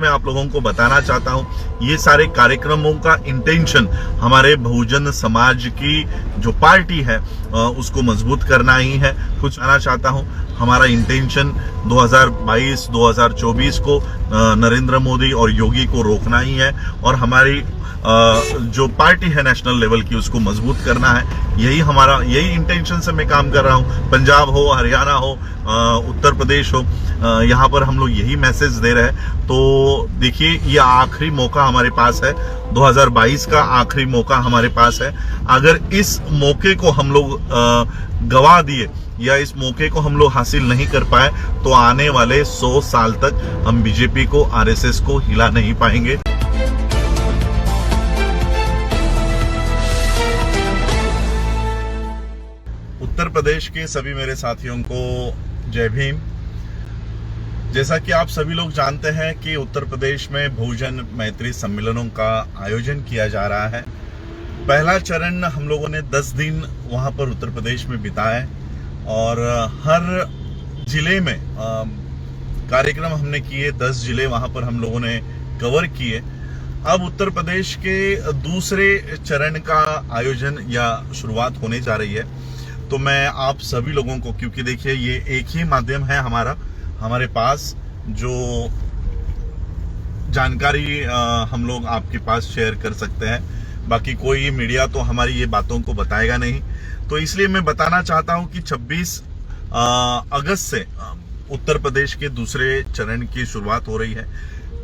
मैं आप लोगों को बताना चाहता हूं, ये सारे कार्यक्रमों का इंटेंशन हमारे बहुजन समाज की जो पार्टी है उसको मजबूत करना ही है। कुछ कहना चाहता हूं, हमारा इंटेंशन 2022-2024 को नरेंद्र मोदी और योगी को रोकना ही है और हमारी जो पार्टी है नेशनल लेवल की उसको मजबूत करना है। यही इंटेंशन से मैं काम कर रहा हूं। पंजाब हो, हरियाणा हो, उत्तर प्रदेश हो, यहाँ पर हम लोग यही मैसेज दे रहे हैं। तो देखिए, ये आखिरी मौका हमारे पास है, 2022 का आखिरी मौका हमारे पास है। अगर इस मौके को हम लोग गवा दिए या इस मौके को हम लोग हासिल नहीं कर पाए तो आने वाले 100 साल तक हम बीजेपी को, आरएसएस को हिला नहीं पाएंगे। उत्तर प्रदेश के सभी मेरे साथियों को जय भीम। जैसा कि आप सभी लोग जानते हैं कि उत्तर प्रदेश में बहुजन मैत्री सम्मेलनों का आयोजन किया जा रहा है। पहला चरण हम लोगों ने 10 दिन वहां पर उत्तर प्रदेश में बिताए और हर जिले में कार्यक्रम हमने किए। 10 जिले वहां पर हम लोगों ने कवर किए। अब उत्तर प्रदेश के दूसरे चरण का आयोजन या शुरुआत होने जा रही है। तो मैं आप सभी लोगों को, क्योंकि देखिए ये एक ही माध्यम है हमारे पास जो जानकारी हम लोग आपके पास शेयर कर सकते हैं। बाकी कोई मीडिया तो हमारी ये बातों को बताएगा नहीं। तो इसलिए मैं बताना चाहता हूं कि 26 अगस्त से उत्तर प्रदेश के दूसरे चरण की शुरुआत हो रही है।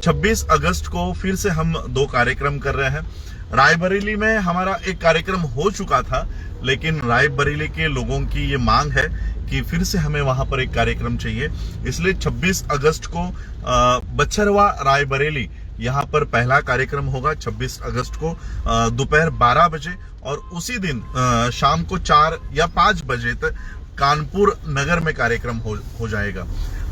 26 अगस्त को फिर से हम 2 कार्यक्रम कर रहे हैं। रायबरेली में हमारा एक कार्यक्रम हो चुका था, लेकिन रायबरेली के लोगों की ये मांग है कि फिर से हमें वहां पर एक कार्यक्रम चाहिए। इसलिए 26 अगस्त को बछरवा रायबरेली यहाँ पर पहला कार्यक्रम होगा। 26 अगस्त को दोपहर 12 बजे और उसी दिन शाम को 4 या 5 बजे तक कानपुर नगर में कार्यक्रम हो जाएगा।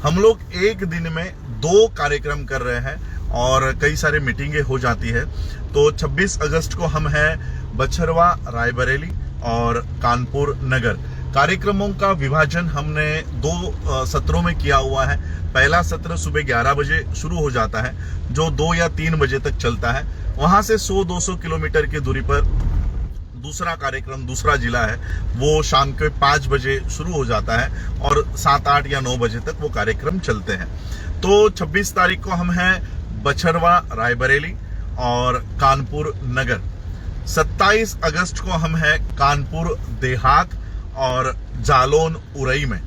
हम लोग एक दिन में 2 कार्यक्रम कर रहे हैं और कई सारे मीटिंगें हो जाती है। तो 26 अगस्त को हम हैं बछरवा रायबरेली और कानपुर नगर। कार्यक्रमों का विभाजन हमने 2 सत्रों में किया हुआ है। पहला सत्र सुबह 11 बजे शुरू हो जाता है, जो 2 या 3 बजे तक चलता है। वहां से 100-200 किलोमीटर की दूरी पर दूसरा कार्यक्रम, दूसरा जिला है, वो शाम के 5 बजे शुरू हो जाता है और 7, 8 या 9 बजे तक वो कार्यक्रम चलते हैं। तो 26 तारीख को हम हैं बछरवा रायबरेली और कानपुर नगर। 27 अगस्त को हम हैं कानपुर देहात और जालौन उरई में।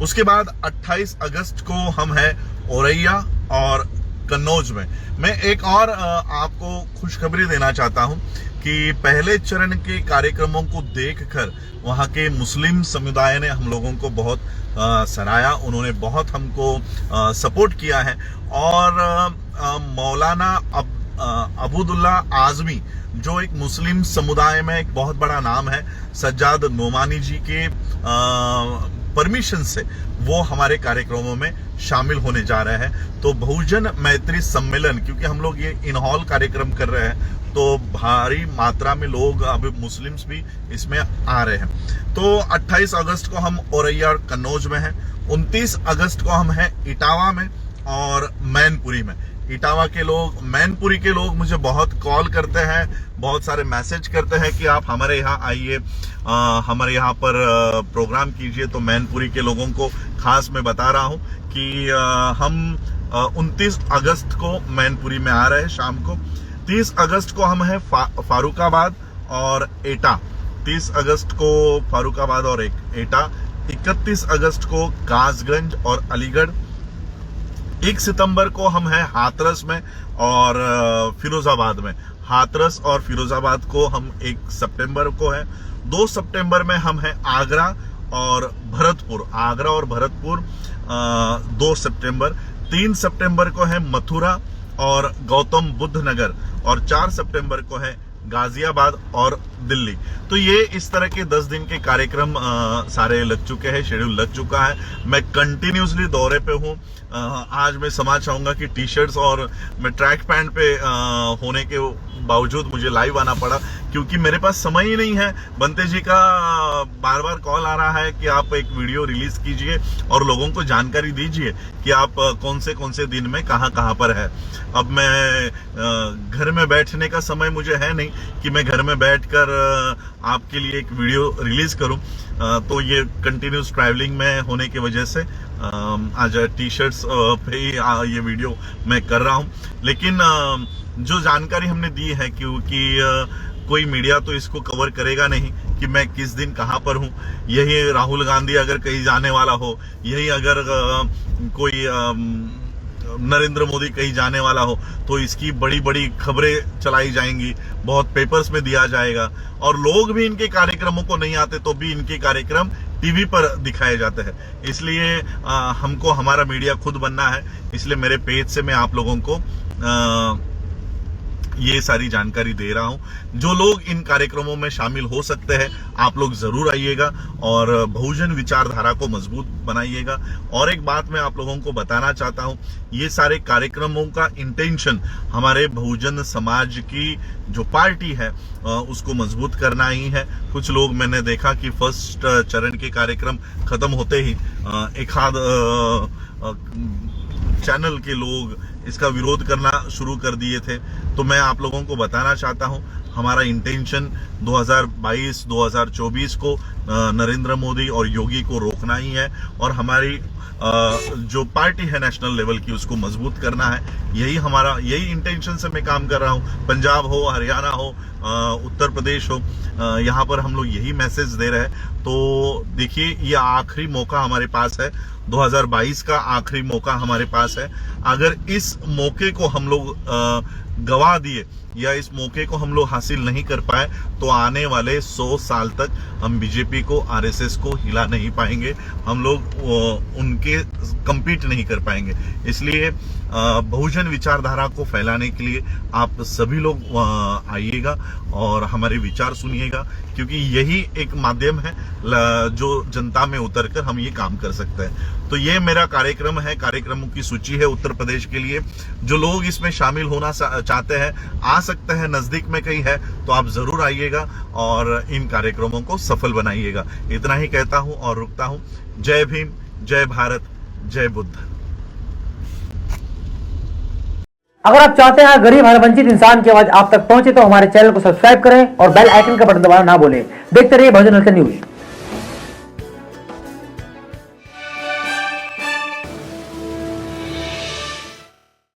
उसके बाद 28 अगस्त को हम हैं औरैया और कन्नौज में। मैं एक और आपको खुशखबरी देना चाहता हूं कि पहले चरण के कार्यक्रमों को देखकर वहां के मुस्लिम समुदाय ने हम लोगों को बहुत सराहा। उन्होंने बहुत हमको सपोर्ट किया है और मौलाना अबूदुल्ला आजमी, जो एक मुस्लिम समुदाय में एक बहुत बड़ा नाम है, सज्जाद नोमानी जी के परमिशन से वो हमारे कार्यक्रमों में शामिल होने जा रहे हैं। तो बहुजन मैत्री सम्मेलन, क्योंकि हम लोग ये इन हॉल कार्यक्रम कर रहे हैं, तो भारी मात्रा में लोग, अब मुस्लिम्स भी इसमें आ रहे हैं। तो 28 अगस्त को हम औरैया और कन्नौज में हैं। 29 अगस्त को हम हैं इटावा में और मैनपुरी में। इटावा के लोग, मैनपुरी के लोग मुझे बहुत कॉल करते हैं, बहुत सारे मैसेज करते हैं कि आप हमारे यहाँ आइए, हमारे यहाँ पर प्रोग्राम कीजिए। तो मैनपुरी के लोगों को खास मैं बता रहा हूँ कि हम 29 अगस्त को मैनपुरी में आ रहे हैं शाम को। 30 अगस्त को हम हैं फारुखाबाद और एटा। 30 अगस्त को फारुखाबाद और एटा। 31 अगस्त को कासगंज और अलीगढ़। 1 सितंबर को हम हैं हाथरस में और फिरोजाबाद में। हाथरस और फिरोजाबाद को हम 1 सितंबर को है। 2 सितंबर में हम हैं आगरा और भरतपुर। आगरा और भरतपुर 2 सितंबर। 3 सितंबर को है मथुरा और गौतम बुद्ध नगर और 4 सितंबर को है गाजियाबाद और दिल्ली। तो ये इस तरह के 10 दिन के कार्यक्रम सारे लग चुके हैं, शेड्यूल लग चुका है। मैं कंटिन्यूसली दौरे पे हूँ। आज मैं समझ चाहूंगा कि टी शर्ट्स और मैं ट्रैक पैंट पे होने के बावजूद मुझे लाइव आना पड़ा, क्योंकि मेरे पास समय ही नहीं है। बंते जी का बार बार कॉल आ रहा है कि आप एक वीडियो रिलीज कीजिए और लोगों को जानकारी दीजिए कि आप कौन से दिन में कहां पर है। अब मैं घर में बैठने का समय मुझे है नहीं कि मैं घर में बैठकर आपके लिए एक वीडियो रिलीज करूं। तो ये कंटिन्यूस ट्रैवलिंग में होने की वजह से आज टी शर्ट्स पे ही ये वीडियो मैं कर रहा हूं। लेकिन जो जानकारी हमने दी है, क्योंकि कोई मीडिया तो इसको कवर करेगा नहीं कि मैं किस दिन कहां पर हूं। यही राहुल गांधी अगर कहीं जाने वाला हो, यही अगर कोई नरेंद्र मोदी कहीं जाने वाला हो, तो इसकी बड़ी बड़ी खबरें चलाई जाएंगी, बहुत पेपर्स में दिया जाएगा। और लोग भी इनके कार्यक्रमों को नहीं आते तो भी इनके कार्यक्रम टीवी पर दिखाए जाते हैं। इसलिए हमको हमारा मीडिया खुद बनना है। इसलिए मेरे पेज से मैं आप लोगों को ये सारी जानकारी दे रहा हूं। जो लोग इन कार्यक्रमों में शामिल हो सकते हैं, आप लोग जरूर आइएगा और बहुजन विचारधारा को मजबूत बनाइएगा। और एक बात मैं आप लोगों को बताना चाहता हूं, ये सारे कार्यक्रमों का इंटेंशन हमारे बहुजन समाज की जो पार्टी है उसको मजबूत करना ही है। कुछ लोग मैंने देखा कि फर्स्ट चरण के कार्यक्रम खत्म होते ही एक आध चैनल के लोग इसका विरोध करना शुरू कर दिए थे। तो मैं आप लोगों को बताना चाहता हूं, हमारा इंटेंशन 2022-2024 को नरेंद्र मोदी और योगी को रोकना ही है और हमारी जो पार्टी है नेशनल लेवल की उसको मजबूत करना है। यही इंटेंशन से मैं काम कर रहा हूं। पंजाब हो, हरियाणा हो, उत्तर प्रदेश हो, यहाँ पर हम लोग यही मैसेज दे रहे हैं। तो देखिए, ये आखिरी मौका हमारे पास है, 2022 का आखिरी मौका हमारे पास है। अगर इस मौके को हम लोग गवा दिए या इस मौके को हम लोग हासिल नहीं कर पाए, तो आने वाले 100 साल तक हम बीजेपी को, आरएसएस को हिला नहीं पाएंगे। हम लोग उनके compete नहीं कर पाएंगे। इसलिए बहुजन विचारधारा को फैलाने के लिए आप सभी लोग आइएगा और हमारे विचार सुनिएगा, क्योंकि यही एक माध्यम है जो जनता में उतरकर हम ये काम कर सकते हैं। तो ये मेरा कार्यक्रम है, कार्यक्रमों की सूची है उत्तर प्रदेश के लिए। जो लोग इसमें शामिल होना चाहते हैं, आ सकते हैं, नजदीक में कहीं है तो आप जरूर आइएगा और इन कार्यक्रमों को सफल बनाइएगा। इतना ही कहता हूं और रुकता हूं। जय भीम, जय भारत, जय बुद्ध। अगर आप चाहते हैं गरीब हर वंचित इंसान की आवाज आप तक पहुंचे तो हमारे चैनल को सब्सक्राइब करें और बेल आइकन का बटन दबाना ना भूलें। देखते रहिए बहुजन हलचल न्यूज।